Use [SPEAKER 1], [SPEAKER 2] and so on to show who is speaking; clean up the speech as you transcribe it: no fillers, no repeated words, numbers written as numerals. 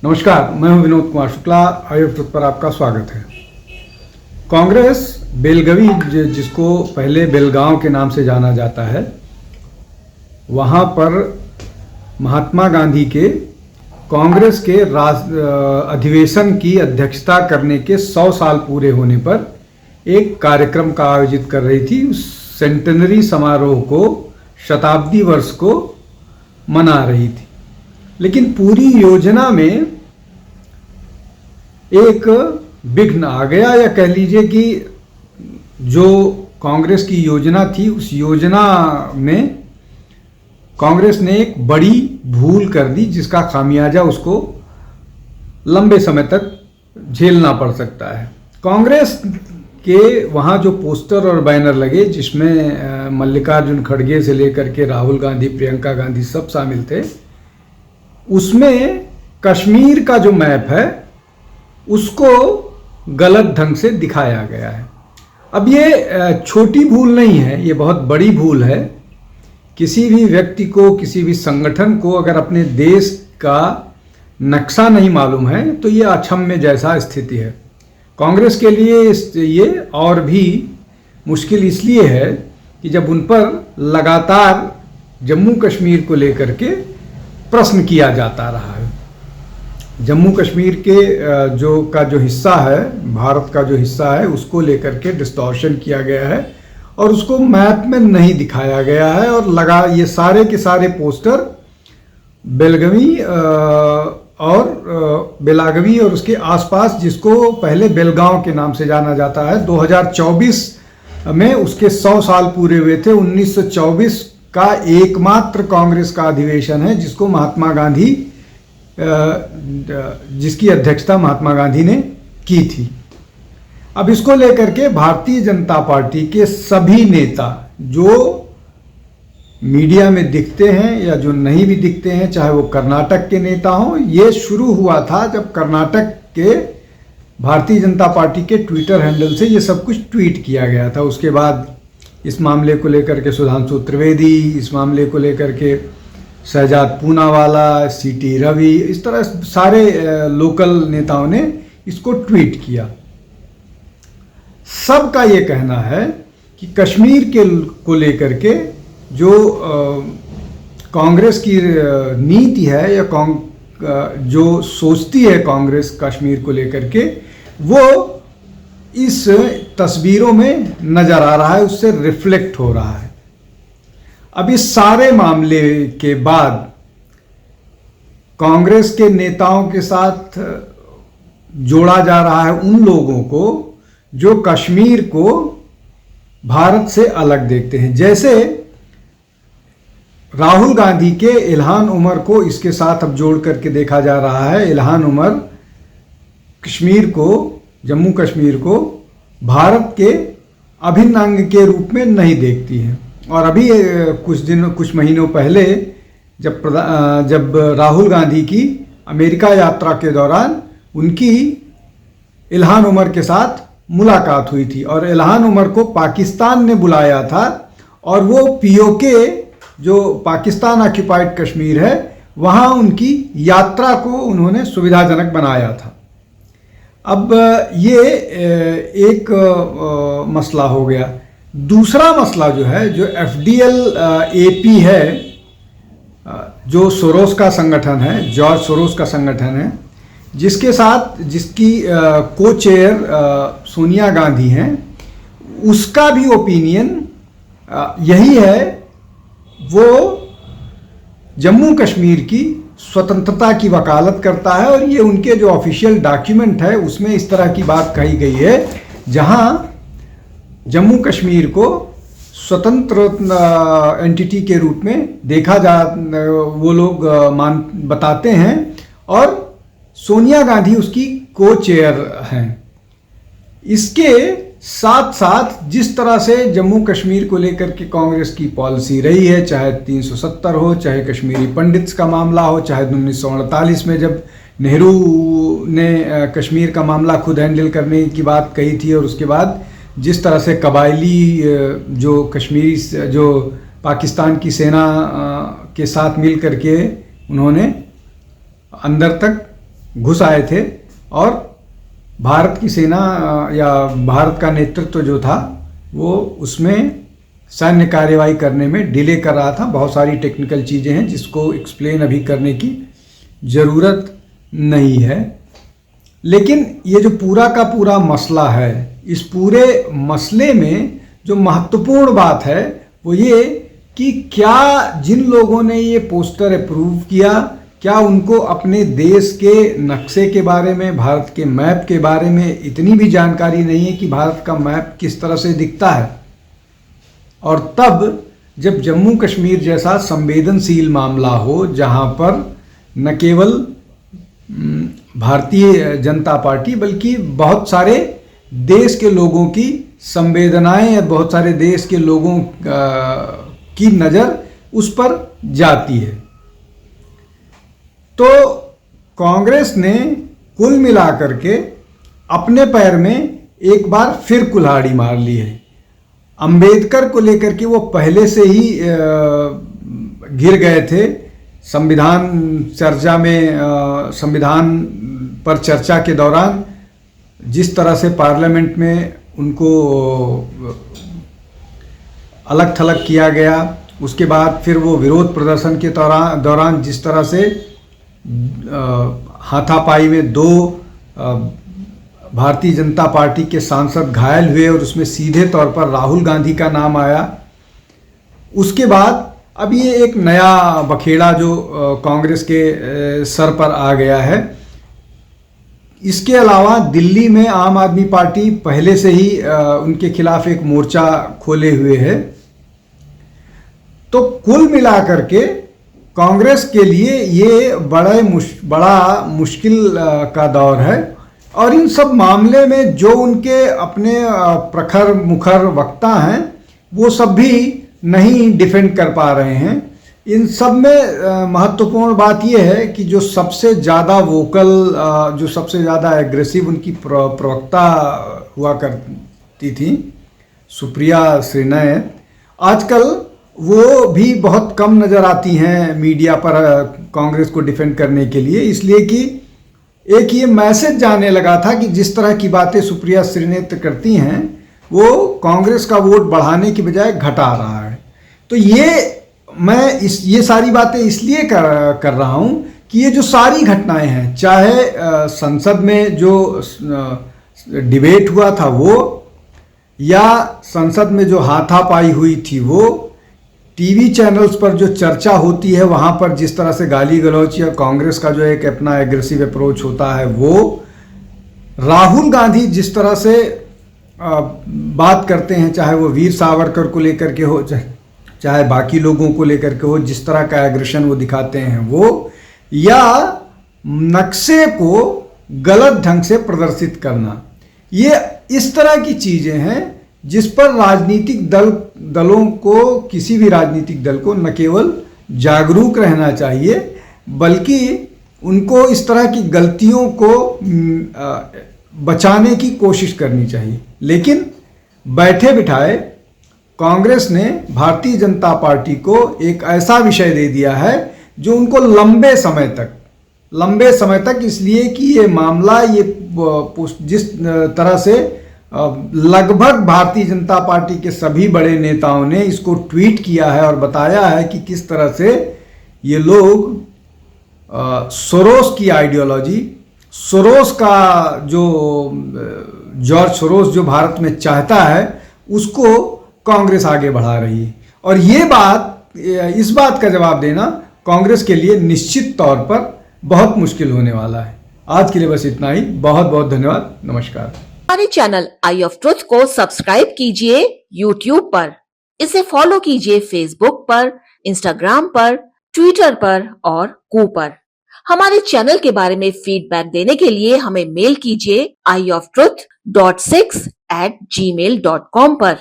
[SPEAKER 1] नमस्कार, मैं हूं विनोद कुमार शुक्ला। आयोग पर आपका स्वागत है। कांग्रेस बेलगवी, जिसको पहले बेलगांव के नाम से जाना जाता है, वहां पर महात्मा गांधी के कांग्रेस के अधिवेशन की अध्यक्षता करने के 100 साल पूरे होने पर एक कार्यक्रम का आयोजित कर रही थी। उस सेंटेनरी समारोह को, शताब्दी वर्ष को मना रही थी। लेकिन पूरी योजना में एक विघ्न आ गया, या कह लीजिए कि जो कांग्रेस की योजना थी, उस योजना में कांग्रेस ने एक बड़ी भूल कर दी, जिसका खामियाजा उसको लंबे समय तक झेलना पड़ सकता है। कांग्रेस के वहाँ जो पोस्टर और बैनर लगे, जिसमें मल्लिकार्जुन खड़गे से लेकर के राहुल गांधी, प्रियंका गांधी सब शामिल थे, उसमें कश्मीर का जो मैप है उसको गलत ढंग से दिखाया गया है। अब ये छोटी भूल नहीं है, ये बहुत बड़ी भूल है। किसी भी व्यक्ति को, किसी भी संगठन को अगर अपने देश का नक्शा नहीं मालूम है तो ये अक्षम्य जैसा स्थिति है। कांग्रेस के लिए ये और भी मुश्किल इसलिए है कि जब उन पर लगातार जम्मू कश्मीर को लेकर के प्रश्न किया जाता रहा है। जम्मू कश्मीर के जो हिस्सा है, भारत का जो हिस्सा है, उसको लेकर के डिस्टॉर्शन किया गया है और उसको मैप में नहीं दिखाया गया है। और ये सारे के सारे पोस्टर बेलगवी और बेलागवी और उसके आसपास, जिसको पहले बेलगांव के नाम से जाना जाता है, 2024 में उसके 100 साल पूरे हुए थे। 1924 का एकमात्र कांग्रेस का अधिवेशन है जिसको महात्मा गांधी, जिसकी अध्यक्षता महात्मा गांधी ने की थी। अब इसको लेकर के भारतीय जनता पार्टी के सभी नेता, जो मीडिया में दिखते हैं या जो नहीं भी दिखते हैं, चाहे वो कर्नाटक के नेता हों, ये शुरू हुआ था जब कर्नाटक के भारतीय जनता पार्टी के ट्विटर हैंडल से ये सब कुछ ट्वीट किया गया था। उसके बाद इस मामले को लेकर के सुधांशु त्रिवेदी, इस मामले को लेकर के शहजाद पूनावाला, सीटी रवि, इस तरह सारे लोकल नेताओं ने इसको ट्वीट किया। सबका ये कहना है कि कश्मीर को लेकर के जो कांग्रेस की नीति है, या जो सोचती है कांग्रेस कश्मीर को लेकर के, वो इस तस्वीरों में नजर आ रहा है, उससे रिफ्लेक्ट हो रहा है। अब इस सारे मामले के बाद कांग्रेस के नेताओं के साथ जोड़ा जा रहा है उन लोगों को जो कश्मीर को भारत से अलग देखते हैं। जैसे राहुल गांधी के इल्हान उमर को इसके साथ अब जोड़ करके देखा जा रहा है। इल्हान उमर कश्मीर को, जम्मू कश्मीर को भारत के अभिन्न अंग के रूप में नहीं देखती है। और अभी कुछ महीनों पहले जब राहुल गांधी की अमेरिका यात्रा के दौरान उनकी इल्हान उमर के साथ मुलाकात हुई थी और इल्हान उमर को पाकिस्तान ने बुलाया था, और वो पीओके, जो पाकिस्तान ऑक्युपाइड कश्मीर है, वहाँ उनकी यात्रा को उन्होंने सुविधाजनक बनाया था। अब ये एक मसला हो गया। दूसरा मसला जो है, जो FDL-AP है, जो सोरोस का संगठन है, जॉर्ज सोरोस का संगठन है, जिसकी को चेयर सोनिया गांधी हैं, उसका भी ओपिनियन यही है। वो जम्मू कश्मीर की स्वतंत्रता की वकालत करता है, और ये उनके जो ऑफिशियल डॉक्यूमेंट है उसमें इस तरह की बात कही गई है, जहां जम्मू कश्मीर को स्वतंत्र एंटिटी के रूप में देखा वो लोग बताते हैं, और सोनिया गांधी उसकी को चेयर हैं। इसके साथ साथ जिस तरह से जम्मू कश्मीर को लेकर के कांग्रेस की पॉलिसी रही है, चाहे 370 हो, चाहे कश्मीरी पंडित्स का मामला हो, चाहे 1948 में जब नेहरू ने कश्मीर का मामला खुद हैंडल करने की बात कही थी, और उसके बाद जिस तरह से कबायली जो कश्मीरी जो पाकिस्तान की सेना के साथ मिल करके उन्होंने अंदर तक घुस आए थे और भारत की सेना या भारत का नेतृत्व जो था वो उसमें सैन्य कार्यवाही करने में डिले कर रहा था। बहुत सारी टेक्निकल चीज़ें हैं जिसको एक्सप्लेन अभी करने की ज़रूरत नहीं है, लेकिन ये जो पूरा का पूरा मसला है, इस पूरे मसले में जो महत्वपूर्ण बात है वो ये कि क्या जिन लोगों ने ये पोस्टर अप्रूव किया, क्या उनको अपने देश के नक्शे के बारे में, भारत के मैप के बारे में इतनी भी जानकारी नहीं है कि भारत का मैप किस तरह से दिखता है। और तब जब जम्मू कश्मीर जैसा संवेदनशील मामला हो, जहां पर न केवल भारतीय जनता पार्टी बल्कि बहुत सारे देश के लोगों की संवेदनाएं, बहुत सारे देश के लोगों की नज़र उस पर जाती है, तो कांग्रेस ने कुल मिलाकर के अपने पैर में एक बार फिर कुल्हाड़ी मार ली है। अंबेडकर को लेकर के वो पहले से ही घिर गए थे। संविधान चर्चा में, संविधान पर चर्चा के दौरान जिस तरह से पार्लियामेंट में उनको अलग थलग किया गया, उसके बाद फिर वो विरोध प्रदर्शन के दौरान जिस तरह से हाथापाई में 2 भारतीय जनता पार्टी के सांसद घायल हुए और उसमें सीधे तौर पर राहुल गांधी का नाम आया। उसके बाद अब ये एक नया बखेड़ा जो कांग्रेस के सर पर आ गया है। इसके अलावा दिल्ली में आम आदमी पार्टी पहले से ही उनके खिलाफ एक मोर्चा खोले हुए है। तो कुल मिलाकर के कांग्रेस के लिए ये बड़ा मुश्किल का दौर है और इन सब मामले में जो उनके अपने प्रखर मुखर वक्ता हैं वो सब भी नहीं डिफेंड कर पा रहे हैं। इन सब में महत्वपूर्ण बात यह है कि जो सबसे ज़्यादा वोकल, जो सबसे ज़्यादा एग्रेसिव उनकी प्रवक्ता हुआ करती थी सुप्रिया श्रीनय, आजकल वो भी बहुत कम नज़र आती हैं मीडिया पर कांग्रेस को डिफेंड करने के लिए, इसलिए कि एक ये मैसेज जाने लगा था कि जिस तरह की बातें सुप्रिया श्रीनेत करती हैं वो कांग्रेस का वोट बढ़ाने की बजाय घटा रहा है। तो ये सारी बातें इसलिए कर रहा हूँ कि ये जो सारी घटनाएं हैं, चाहे संसद में जो डिबेट हुआ था वो, या संसद में जो हाथापाई हुई थी वो, टीवी चैनल्स पर जो चर्चा होती है वहाँ पर जिस तरह से गाली गलौच या कांग्रेस का जो एक अपना एग्रेसिव अप्रोच होता है वो, राहुल गांधी जिस तरह से बात करते हैं, चाहे वो वीर सावरकर को लेकर के हो, चाहे बाकी लोगों को लेकर के हो, जिस तरह का एग्रेशन वो दिखाते हैं वो, या नक्शे को गलत ढंग से प्रदर्शित करना, ये इस तरह की चीज़ें हैं जिस पर राजनीतिक दलों को, किसी भी राजनीतिक दल को न केवल जागरूक रहना चाहिए बल्कि उनको इस तरह की गलतियों को बचाने की कोशिश करनी चाहिए। लेकिन बैठे बिठाए कांग्रेस ने भारतीय जनता पार्टी को एक ऐसा विषय दे दिया है जो उनको लंबे समय तक, इसलिए कि ये मामला, ये जिस तरह से लगभग भारतीय जनता पार्टी के सभी बड़े नेताओं ने इसको ट्वीट किया है और बताया है कि किस तरह से ये लोग सोरोस की आइडियोलॉजी, सोरोस का जो जॉर्ज सोरोस जो भारत में चाहता है उसको कांग्रेस आगे बढ़ा रही है। और इस बात का जवाब देना कांग्रेस के लिए निश्चित तौर पर बहुत मुश्किल होने वाला है। आज के लिए बस इतना ही। बहुत बहुत धन्यवाद। नमस्कार।
[SPEAKER 2] हमारे चैनल आई ऑफ ट्रुथ को सब्सक्राइब कीजिए YouTube पर, इसे फॉलो कीजिए Facebook पर, Instagram पर, Twitter पर और कू पर। हमारे चैनल के बारे में फीडबैक देने के लिए हमें मेल कीजिए ioftruth.6@gmail.com पर।